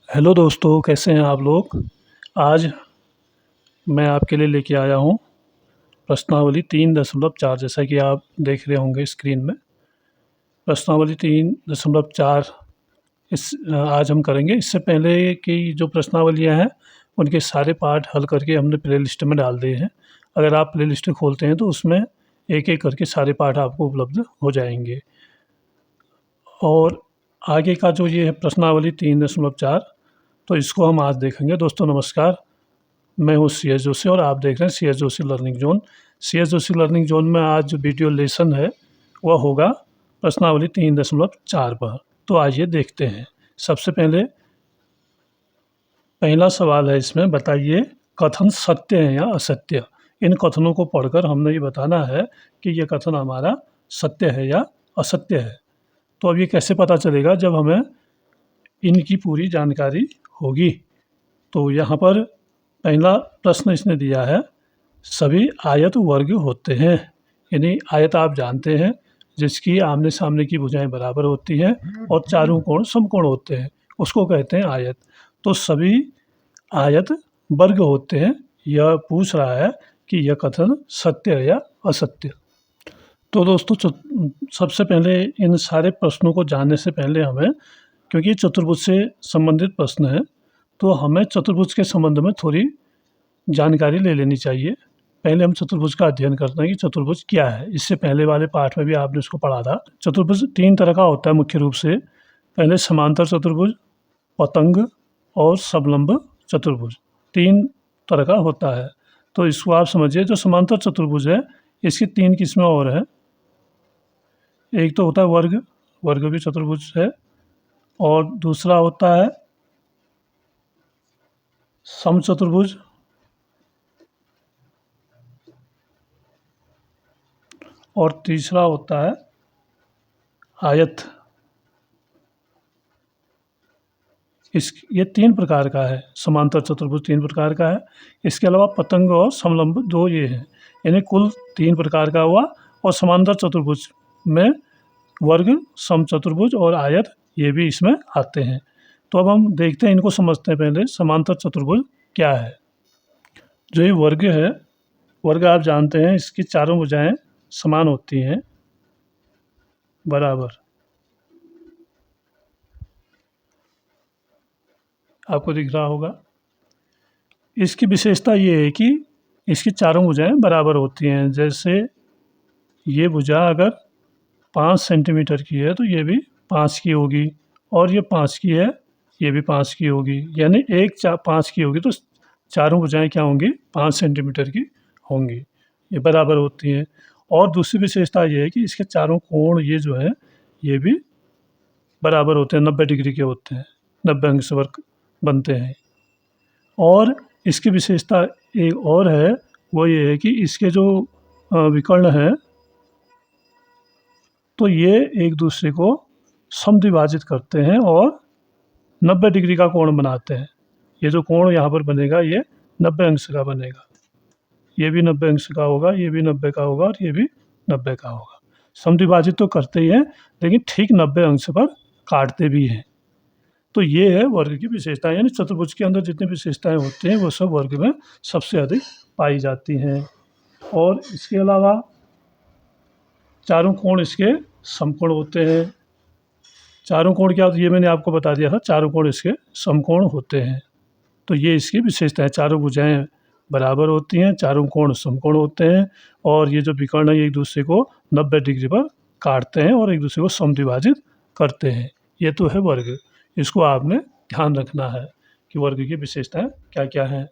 Hello दोस्तों, कैसे हैं आप लोग। आज मैं आपके लिए लेके आया हूँ प्रश्नावली 3.4। जैसा कि आप देख रहे होंगे स्क्रीन में। प्रश्नावली 3.4 आज हम करेंगे। इससे पहले की जो प्रश्नावलियाँ हैं उनके सारे पार्ट हल करके हमने प्ले लिस्ट में डाल दिए हैं। अगर आप प्ले लिस्ट खोलते हैं तो उसमें एक एक करके सारे पार्ट आपको उपलब्ध हो जाएंगे। और आगे का जो ये है प्रश्नावली 3.4, तो इसको हम आज देखेंगे। दोस्तों नमस्कार, मैं हूँ सी एस जोशी और आप देख रहे हैं C S Joshi learning zone. C S Joshi learning zone में आज जो वीडियो लेसन है वह होगा प्रश्नावली 3.4 पर। तो आइए देखते हैं। सबसे पहले पहला सवाल है इसमें, बताइए कथन सत्य है या असत्य। इन कथनों को पढ़कर हमने ये बताना है कि ये कथन हमारा सत्य है या असत्य है। तो अब ये कैसे पता चलेगा, जब हमें इनकी पूरी जानकारी होगी। तो यहाँ पर पहला प्रश्न इसने दिया है, सभी आयत वर्ग होते हैं। यानी आयत आप जानते हैं जिसकी आमने सामने की भुजाएं बराबर होती हैं और चारों कोण समकोण होते हैं, उसको कहते हैं आयत। तो सभी आयत वर्ग होते हैं। यह पूछ रहा है कि यह कथन सत्य है या असत्य। तो दोस्तों सबसे पहले इन सारे प्रश्नों को जानने से पहले हमें, क्योंकि चतुर्भुज से संबंधित प्रश्न है, तो हमें चतुर्भुज के संबंध में थोड़ी जानकारी ले लेनी चाहिए। पहले हम चतुर्भुज का अध्ययन करते हैं कि चतुर्भुज क्या है। इससे पहले वाले पाठ में भी आपने इसको पढ़ा था। चतुर्भुज तीन तरह का होता है मुख्य रूप से। पहले समांतर चतुर्भुज, पतंग और समलंब चतुर्भुज, तीन तरह का होता है। तो इसको आप समझिए, जो समांतर चतुर्भुज है इसकी तीन किस्में और हैं। एक तो होता है वर्ग, वर्ग भी चतुर्भुज है। और दूसरा होता है समचतुर्भुज, और तीसरा होता है आयत। ये तीन प्रकार का है। समांतर चतुर्भुज तीन प्रकार का है। इसके अलावा पतंग और समलंब दो ये हैं। यानी कुल तीन प्रकार का हुआ। और समांतर चतुर्भुज में वर्ग, समचतुर्भुज और आयत ये भी इसमें आते हैं। तो अब हम देखते हैं, इनको समझते हैं पहले। समांतर चतुर्भुज क्या है। जो ये वर्ग है, वर्ग आप जानते हैं इसकी चारों भुजाएं समान होती हैं, बराबर। आपको दिख रहा होगा। इसकी विशेषता ये है कि इसकी चारों भुजाएं बराबर होती हैं। जैसे ये भुजा अगर 5 सेंटीमीटर की है तो ये भी 5 की होगी, और ये 5 की है, ये भी 5 की होगी। यानी एक 5 की होगी तो चारों भुजाएं क्या होंगी, 5 सेंटीमीटर की होंगी। ये बराबर होती हैं। और दूसरी विशेषता ये है कि इसके चारों कोण ये जो है ये भी बराबर होते हैं, 90 डिग्री के होते हैं, 90 अंश वर्ग बनते हैं। और इसकी विशेषता एक और है, वो ये है कि इसके जो विकर्ण हैं तो ये एक दूसरे को समद्विभाजित करते हैं और 90 डिग्री का कोण बनाते हैं। ये जो कोण यहाँ पर बनेगा ये 90 अंश का बनेगा। ये भी 90 अंश का होगा, ये भी 90 का होगा और ये भी 90 का होगा। समद्विभाजित तो करते ही हैं, लेकिन ठीक 90 अंश पर काटते भी हैं। तो ये है वर्ग की विशेषताएं। यानी चतुर्भुज के अंदर जितनी विशेषताएं होती हैं वो सब वर्ग में सबसे अधिक पाई जाती हैं। और इसके अलावा चारों कोण इसके समकोण होते हैं। चारों कोण क्या होते हैं ये मैंने आपको बता दिया था, चारों कोण इसके समकोण होते हैं। तो ये इसकी विशेषता है। चारों भुजाएं बराबर होती हैं, चारों कोण समकोण होते हैं, और ये जो विकर्ण है एक दूसरे को 90 डिग्री पर काटते हैं और एक दूसरे को समद्विभाजित करते हैं। ये तो है वर्ग। इसको आपने ध्यान रखना है कि वर्ग की विशेषताएं क्या क्या हैं।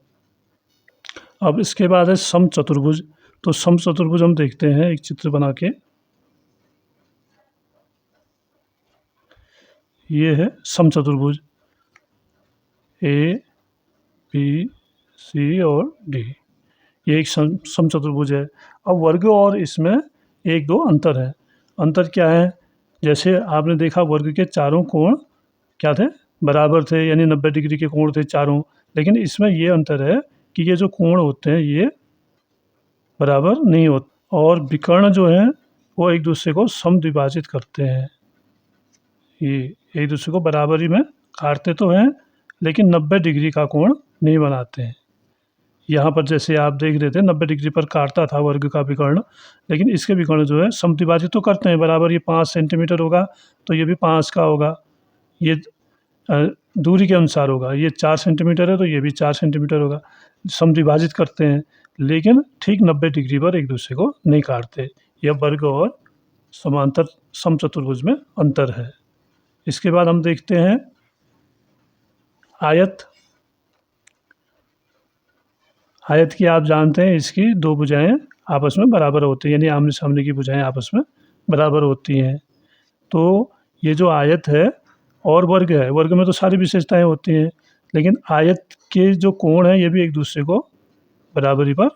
अब इसके बाद है समचतुर्भुज। तो समचतुर्भुज हम देखते हैं एक चित्र बना के। ये है समचतुर्भुज, ए बी सी और डी। ये एक समचतुर्भुज है। अब वर्ग और इसमें एक दो अंतर है। अंतर क्या है, जैसे आपने देखा वर्ग के चारों कोण क्या थे, बराबर थे, यानी 90 डिग्री के कोण थे चारों। लेकिन इसमें ये अंतर है कि ये जो कोण होते हैं ये बराबर नहीं होते, और विकर्ण जो हैं वो एक दूसरे को समद्विभाजित करते हैं। ये एक दूसरे को बराबरी में काटते तो हैं, लेकिन 90 डिग्री का कोण नहीं बनाते हैं। यहाँ पर जैसे आप देख रहे थे 90 डिग्री पर काटता था वर्ग का विकर्ण, लेकिन इसके विकर्ण जो है समद्विभाजित तो करते हैं बराबर। ये 5 सेंटीमीटर होगा तो ये भी 5 का होगा, ये दूरी के अनुसार होगा। ये 4 सेंटीमीटर है तो ये भी 4 सेंटीमीटर होगा, समद्विभाजित करते हैं, लेकिन ठीक 90 डिग्री पर एक दूसरे को नहीं काटते। यह वर्ग और समांतर समचतुर्भुज में अंतर है। इसके बाद हम देखते हैं आयत। आयत की आप जानते हैं इसकी दो भुजाएं आपस में बराबर होती हैं, यानी आमने सामने की भुजाएं आपस में बराबर होती हैं। तो ये जो आयत है और वर्ग है, वर्ग में तो सारी विशेषताएं होती हैं, लेकिन आयत के जो कोण है ये भी एक दूसरे को बराबरी पर,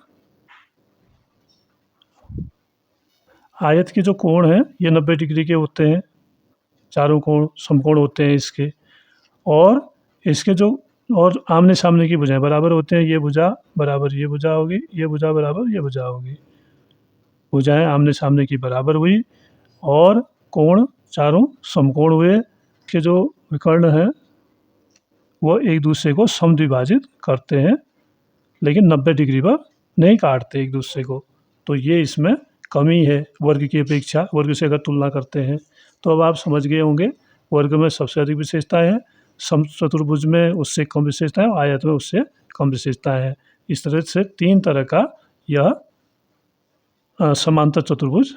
आयत के जो कोण है ये 90 डिग्री के होते हैं, चारों कोण समकोण होते हैं इसके, और इसके जो और आमने सामने की भुजाएं बराबर होते हैं। ये भुजा बराबर ये भुजा होगी, ये भुजा बराबर ये भुजा होगी। भुजाएं आमने सामने की बराबर हुई और कोण चारों समकोण हुए, के जो विकर्ण है वो एक दूसरे को समद्विभाजित करते हैं, लेकिन 90 डिग्री पर नहीं काटते एक दूसरे को। तो ये इसमें कमी है वर्ग की अपेक्षा, वर्ग से अगर तुलना करते हैं। तो अब आप समझ गए होंगे वर्ग में सबसे अधिक विशेषताएं हैं, समचतुर्भुज में उससे कम विशेषताएं, आयत में उससे कम विशेषताएं हैं। इस तरह से 3 तरह का यह समांतर चतुर्भुज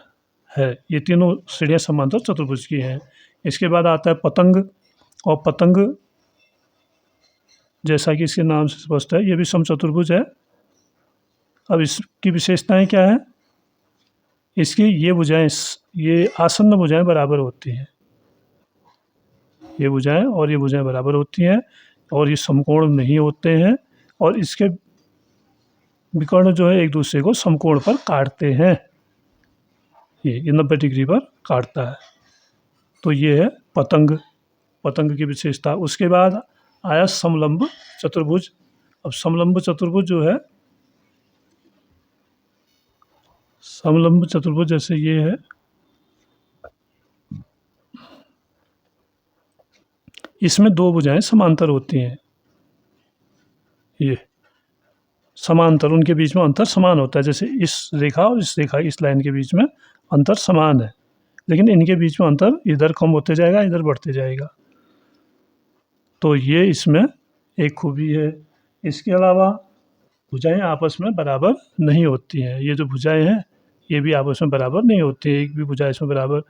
है। ये तीनों श्रेणियाँ समांतर चतुर्भुज की हैं। इसके बाद आता है पतंग, और पतंग जैसा कि इसके नाम से स्पष्ट है ये भी समचतुर्भुज है। अब इसकी विशेषताएं क्या है? इसकी ये भुजाएं, ये आसन्न भुजाएं बराबर होती हैं, ये भुजाएं और ये भुजाएं बराबर होती हैं, और ये समकोण नहीं होते हैं, और इसके विकर्ण जो है एक दूसरे को समकोण पर काटते हैं। ये 90 डिग्री पर काटता है। तो ये है पतंग, पतंग की विशेषता। उसके बाद आया समलंब चतुर्भुज। अब समलंब चतुर्भुज जो है, समलंब चतुर्भुज जैसे ये है, इसमें दो भुजाएं समांतर होती हैं। ये समांतर, उनके बीच में अंतर समान होता है, जैसे इस रेखा और इस रेखा, इस लाइन के बीच में अंतर समान है, लेकिन इनके बीच में अंतर इधर कम होते जाएगा, इधर बढ़ते जाएगा। तो ये इसमें एक खूबी है। इसके अलावा भुजाएं आपस में बराबर नहीं होती हैं। ये जो भुजाएं हैं ये भी आपस में बराबर नहीं होती हैं, एक भी भुजा इसमें बराबर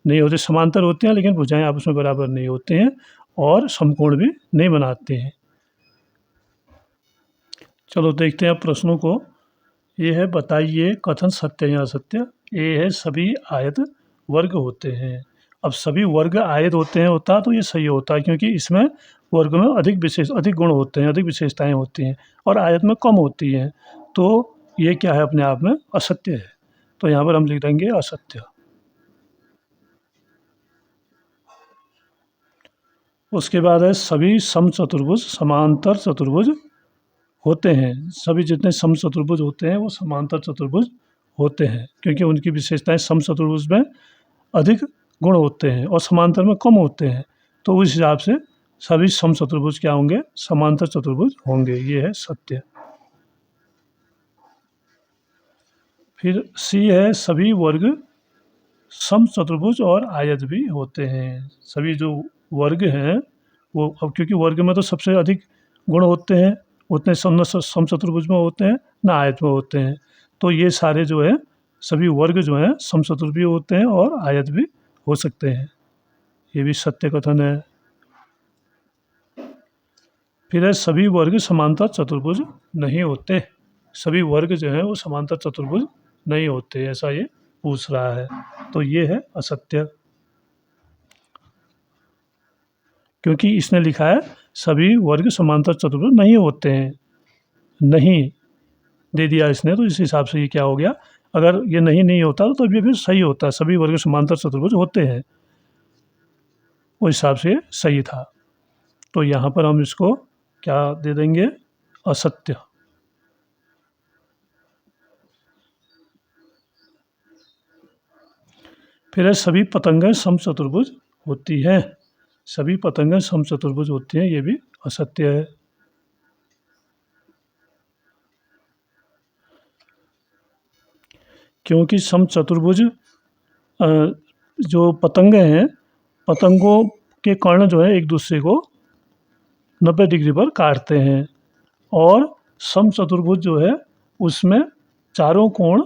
नहीं होती। समांतर होते हैं लेकिन भुजाएं आपस में बराबर नहीं होते हैं, और समकोण भी नहीं बनाते हैं। चलो देखते हैं अब प्रश्नों को। ये है बताइए कथन सत्य या असत्य। ये है सभी आयत वर्ग होते हैं। अब सभी वर्ग आयत होते हैं होता तो ये सही होता है, क्योंकि इसमें वर्ग में अधिक गुण होते हैं, अधिक विशेषताएं होती हैं, और आयत में कम होती हैं। तो ये क्या है, अपने आप में असत्य है। तो यहाँ पर हम लिख देंगे असत्य। उसके बाद है सभी समचतुर्भुज समांतर चतुर्भुज होते हैं। सभी जितने समचतुर्भुज होते हैं वो समांतर चतुर्भुज होते हैं, क्योंकि उनकी विशेषताएं समचतुर्भुज में अधिक गुण होते हैं और समांतर में कम होते हैं। तो उस हिसाब से सभी समचतुर्भुज क्या होंगे, समांतर चतुर्भुज होंगे। ये है सत्य। फिर सी है सभी वर्ग समचतुर्भुज और आयत भी होते हैं। सभी जो वर्ग हैं वो, अब क्योंकि वर्ग में तो सबसे अधिक गुण होते हैं, उतने समचतुर्भुज में होते हैं ना आयत में होते हैं। तो ये सारे जो है सभी वर्ग जो हैं समचतुर्भुज भी होते हैं और आयत भी हो सकते हैं। ये भी सत्य कथन है। फिर है सभी वर्ग समांतर चतुर्भुज नहीं होते। सभी वर्ग जो हैं वो समांतर चतुर्भुज नहीं होते, ऐसा ये पूछ रहा है। तो ये है असत्य, क्योंकि इसने लिखा है सभी वर्ग समांतर चतुर्भुज नहीं होते हैं, नहीं दे दिया इसने, तो इस हिसाब से ये क्या हो गया, अगर ये नहीं होता तो ये फिर सही होता। सभी वर्ग समांतर चतुर्भुज होते हैं, उस हिसाब से सही था। तो यहाँ पर हम इसको क्या दे देंगे, असत्य। फिर है सभी पतंगें समचतुर्भुज होती हैं। सभी पतंगें समचतुर्भुज होती हैं, ये भी असत्य है। क्योंकि समचतुर्भुज जो पतंगे हैं, पतंगों के कर्ण जो है एक दूसरे को 90 डिग्री पर काटते हैं, और समचतुर्भुज जो है उसमें चारों कोण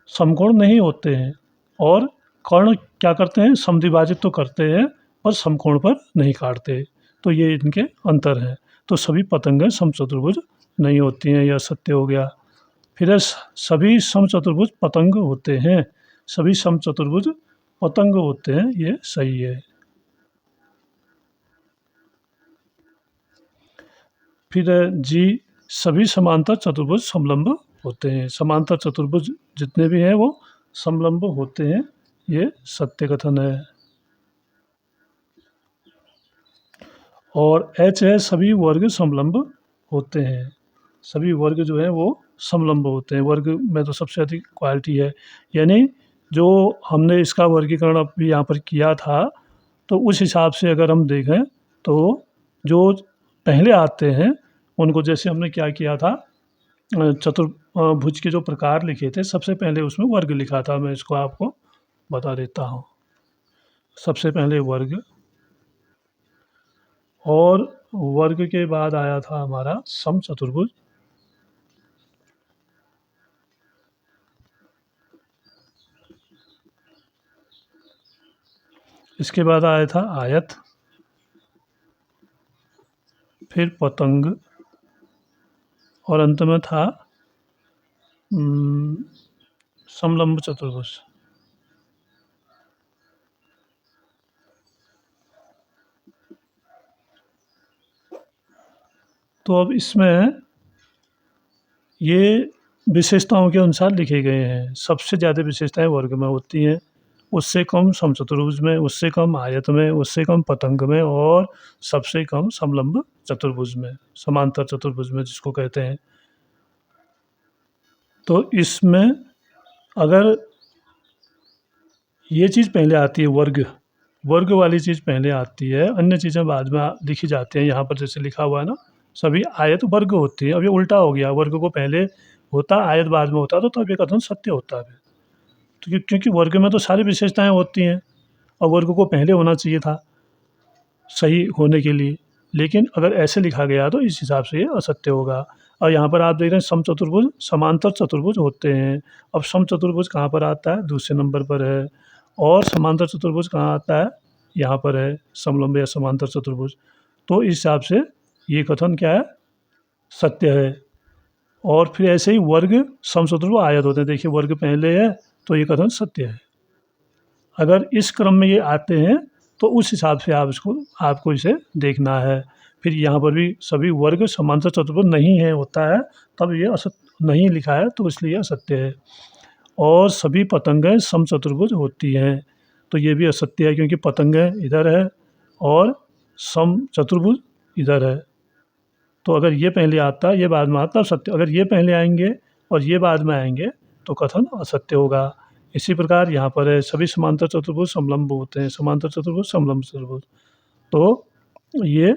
समकोण नहीं होते हैं, और कर्ण क्या करते हैं, समद्विभाजित तो करते हैं पर समकोण पर नहीं काटते। तो ये इनके अंतर हैं। तो सभी पतंगें समचतुर्भुज नहीं होती हैं, यह सत्य हो गया। फिर है सभी समचतुर्भुज पतंग होते हैं, सभी समचतुर्भुज पतंग होते हैं, ये सही है। फिर है जी, सभी समांतर चतुर्भुज समलंब होते हैं, समांतर चतुर्भुज जितने भी हैं वो समलंब होते हैं, ये सत्य कथन है। और एच है, सभी वर्ग समलंब होते हैं, सभी वर्ग जो है वो समलंब होते हैं। वर्ग में तो सबसे अधिक क्वालिटी है, यानी जो हमने इसका वर्गीकरण अभी यहाँ पर किया था, तो उस हिसाब से अगर हम देखें तो जो पहले आते हैं उनको, जैसे हमने क्या किया था, चतुर्भुज के जो प्रकार लिखे थे, सबसे पहले उसमें वर्ग लिखा था। मैं इसको आपको बता देता हूँ। सबसे पहले वर्ग, और वर्ग के बाद आया था हमारा समचतुर्भुज, इसके बाद आया था आयत, फिर पतंग, और अंत में था समलंब चतुर्भुज। तो अब इसमें ये विशेषताओं के अनुसार लिखे गए हैं। सबसे ज़्यादा विशेषताएं वर्ग में होती हैं, उससे कम समचतुर्भुज में, उससे कम आयत में, उससे कम पतंग में, और सबसे कम समलंब चतुर्भुज में, समांतर चतुर्भुज में जिसको कहते हैं। तो इसमें अगर ये चीज़ पहले आती है, वर्ग, वर्ग वाली चीज़ पहले आती है, अन्य चीज़ें बाद में लिखी जाती हैं। यहाँ पर जैसे लिखा हुआ है ना, सभी आयत वर्ग होती है। अब ये उल्टा हो गया, वर्ग को पहले होता, आयत बाद में होता, तो तब ये कथन सत्य होता है। तो क्योंकि वर्ग में तो सारी विशेषताएं होती हैं, और वर्ग को पहले होना चाहिए था सही होने के लिए, लेकिन अगर ऐसे लिखा गया तो इस हिसाब से ये असत्य होगा। और यहाँ पर आप देख रहे हैं समचतुर्भुज समांतर चतुर्भुज होते हैं। अब समचतुर्भुज कहाँ पर आता है, दूसरे नंबर पर है, और समांतर चतुर्भुज कहाँ आता है, यहाँ पर है, समलंब या समांतर चतुर्भुज। तो इस हिसाब से ये कथन क्या है, सत्य है। और फिर ऐसे ही वर्ग समचतुर्भुज आयत होते हैं। देखिए वर्ग पहले है तो ये कथन सत्य है। अगर इस क्रम में ये आते हैं तो उस हिसाब से आपको इसे देखना है। फिर यहाँ पर भी सभी वर्ग समांतर चतुर्भुज नहीं है होता है, तब ये असत्य नहीं लिखा है, तो इसलिए असत्य है। और सभी पतंगें समचतुर्भुज होती हैं, तो ये भी असत्य है, क्योंकि पतंगें इधर है और समचतुर्भुज इधर है। तो अगर ये पहले आता, ये बाद में आता, तब सत्य। अगर ये पहले आएंगे और ये बाद में आएंगे तो कथन असत्य होगा। इसी प्रकार यहाँ पर है, सभी समांतर चतुर्भुज समलंब होते हैं, समांतर चतुर्भुज समलंब चतुर्भुज, तो ये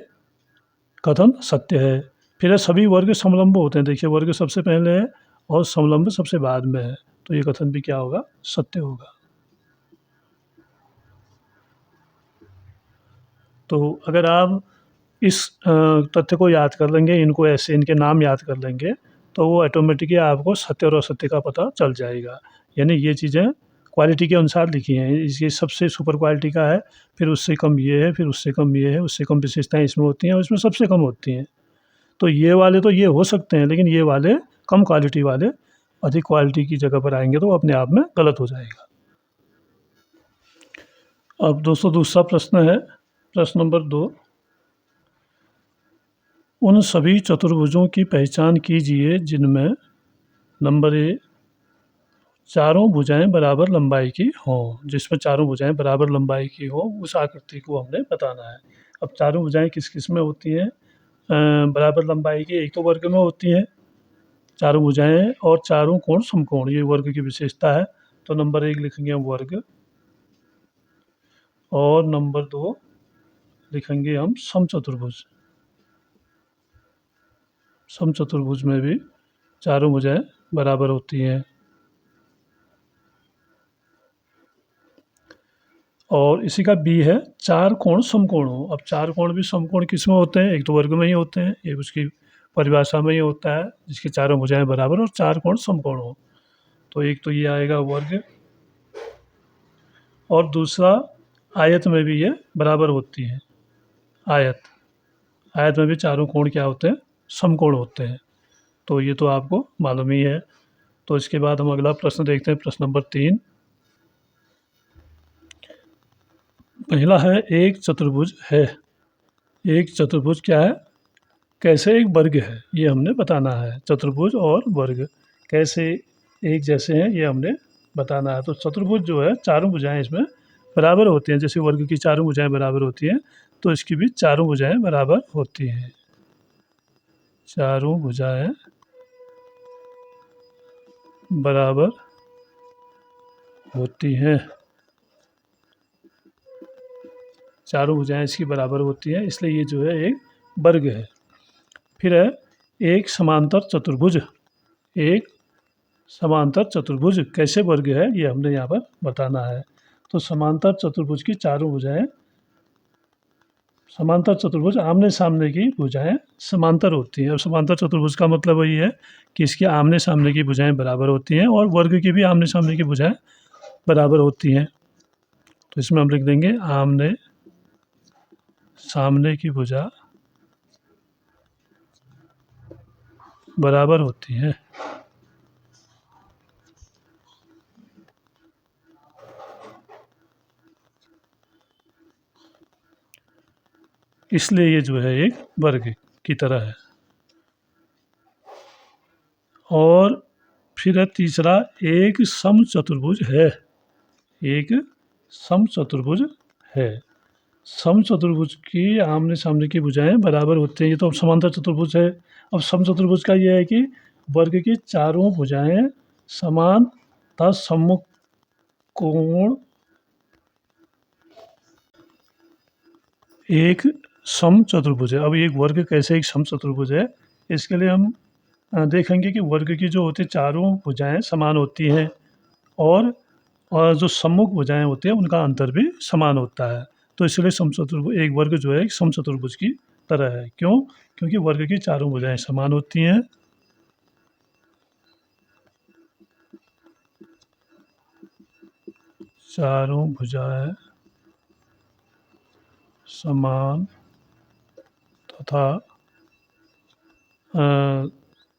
कथन सत्य है। फिर है सभी वर्ग समलंब होते हैं। देखिए वर्ग सबसे पहले है और समलंब सबसे बाद में है, तो ये कथन भी क्या होगा, सत्य होगा। तो अगर आप इस तथ्य को याद कर लेंगे, इनको ऐसे इनके नाम याद कर लेंगे, तो वो ऑटोमेटिकली आपको सत्य और असत्य का पता चल जाएगा। यानी ये चीज़ें क्वालिटी के अनुसार लिखी हैं। ये सबसे सुपर क्वालिटी का है, फिर उससे कम ये है, फिर उससे कम ये है, उससे कम विशेषताएं इसमें होती हैं और इसमें सबसे कम होती हैं। तो ये वाले तो ये हो सकते हैं, लेकिन ये वाले कम क्वालिटी वाले अधिक क्वालिटी की जगह पर आएंगे तो वो अपने आप में गलत हो जाएगा। अब दोस्तों दूसरा प्रश्न है, प्रश्न नंबर 2, उन सभी चतुर्भुजों की पहचान कीजिए जिनमें नंबर ए, चारों भुजाएं बराबर लंबाई की हों। जिसमें चारों भुजाएं बराबर लंबाई की हों, उस आकृति को हमने बताना है। अब चारों भुजाएं किस किस में होती हैं बराबर लंबाई की? एक तो वर्ग में होती हैं चारों भुजाएं, और चारों कोण समकोण, ये वर्ग की विशेषता है। तो नंबर 1 लिखेंगे हम वर्ग, और नंबर 2 लिखेंगे हम समचतुर्भुज। समचतुर्भुज में भी चारों भुजाएं बराबर होती हैं। और इसी का बी है चार कोण समकोण हो। अब चार कोण भी समकोण किस में होते हैं? एक तो वर्ग में ही होते हैं, एक उसकी परिभाषा में ही होता है जिसकी चारों भुजाएं बराबर और चार कोण समकोण हो। तो एक तो ये आएगा वर्ग, और दूसरा आयत में भी ये बराबर होती है। आयत में भी चारों कोण क्या होते हैं? समकोण होते हैं। तो ये तो आपको मालूम ही है। तो इसके बाद हम अगला प्रश्न देखते हैं, प्रश्न नंबर 3। पहला है एक चतुर्भुज है। एक चतुर्भुज क्या है? कैसे एक वर्ग है, ये हमने बताना है। चतुर्भुज और वर्ग कैसे एक जैसे हैं, ये हमने बताना है। तो चतुर्भुज जो है चारों भुजाएं इसमें बराबर होती हैं। जैसे वर्ग की चारों भुजाएं बराबर होती हैं, तो इसकी भी चारों भुजाएं बराबर होती हैं। चारों भुजाएं बराबर होती हैं। चारों भुजाएं इसकी बराबर होती हैं, इसलिए ये जो है एक वर्ग है। फिर है एक समांतर चतुर्भुज। एक समांतर चतुर्भुज कैसे वर्ग है, ये हमने यहाँ पर बताना है। तो समांतर चतुर्भुज की चारों भुजाएं, समांतर चतुर्भुज आमने सामने की भुजाएं समांतर होती हैं। और समांतर चतुर्भुज का मतलब वही है कि इसके आमने सामने की भुजाएं बराबर होती हैं, और वर्ग की भी आमने सामने की भुजाएं बराबर होती हैं। तो इसमें हम लिख देंगे आमने सामने की भुजा बराबर होती हैं। इसलिए ये जो है एक वर्ग की तरह है। और फिर है तीसरा एक समचतुर्भुज है। एक समचतुर्भुज है। समचतुर्भुज की आमने सामने की भुजाएं बराबर होती हैं। ये तो समांतर चतुर्भुज है। अब समचतुर्भुज का ये है कि वर्ग की चारों भुजाएं समान तथा सम्मुख कोण एक समचतुर्भुज है। अब एक वर्ग कैसे एक समचतुर्भुज है, इसके लिए हम देखेंगे कि वर्ग की जो होती चारों भुजाएं समान होती हैं, और जो सम्मुख भुजाएं होती हैं उनका अंतर भी समान होता है। तो इसलिए समचतुर्भुज एक वर्ग जो है एक समचतुर्भुज की तरह है। क्यों? क्योंकि वर्ग की चारों भुजाएं समान होती हैं। चारों भुजाएं समान तथा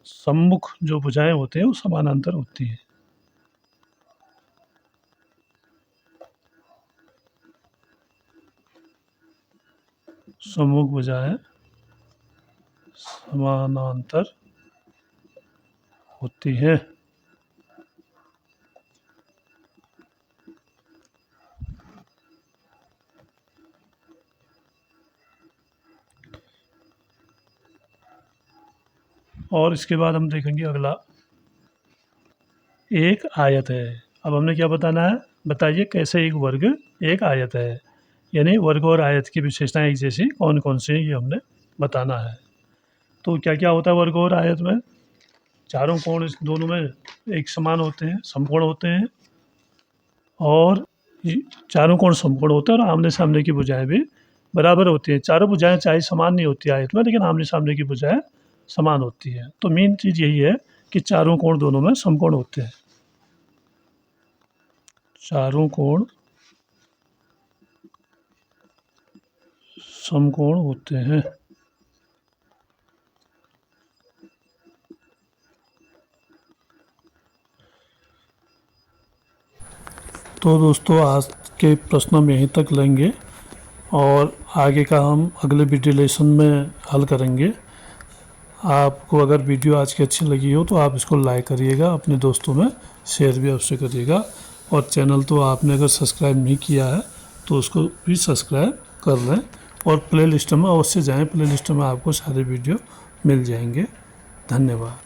सम्मुख जो भुजाएं होते हैं वो समानांतर होती हैं। सम्मुख भुजाएं समानांतर होती हैं। और इसके बाद हम देखेंगे अगला एक आयत है। अब हमने क्या बताना है? बताइए कैसे एक वर्ग एक आयत है, यानी वर्ग और आयत की विशेषताएं एक जैसी कौन कौन सी हैं, ये हमने बताना है। तो क्या क्या होता है वर्ग और आयत में? चारों कोण इस दोनों में एक समान होते हैं, समकोण होते हैं, और चारों कोण समकोण होते हैं, और आमने सामने की भुजाएं भी बराबर होती हैं। चारों भुजाएं चाहे समान नहीं होती आयत में, लेकिन आमने सामने की भुजाएं समान होती है। तो मेन चीज़ यही है कि चारों कोण दोनों में समकोण होते हैं। चारों कोण समकोण होते हैं। तो दोस्तों आज के प्रश्न हम यहीं तक लेंगे, और आगे का हम अगले वीडियो लेसन में हल करेंगे। आपको अगर वीडियो आज की अच्छी लगी हो तो आप इसको लाइक करिएगा, अपने दोस्तों में शेयर भी अवश्य करिएगा। और चैनल तो आपने अगर सब्सक्राइब नहीं किया है तो उसको भी सब्सक्राइब कर लें, और प्ले लिस्ट में अवश्य जाएँ। प्ले लिस्ट में आपको सारे वीडियो मिल जाएंगे। धन्यवाद।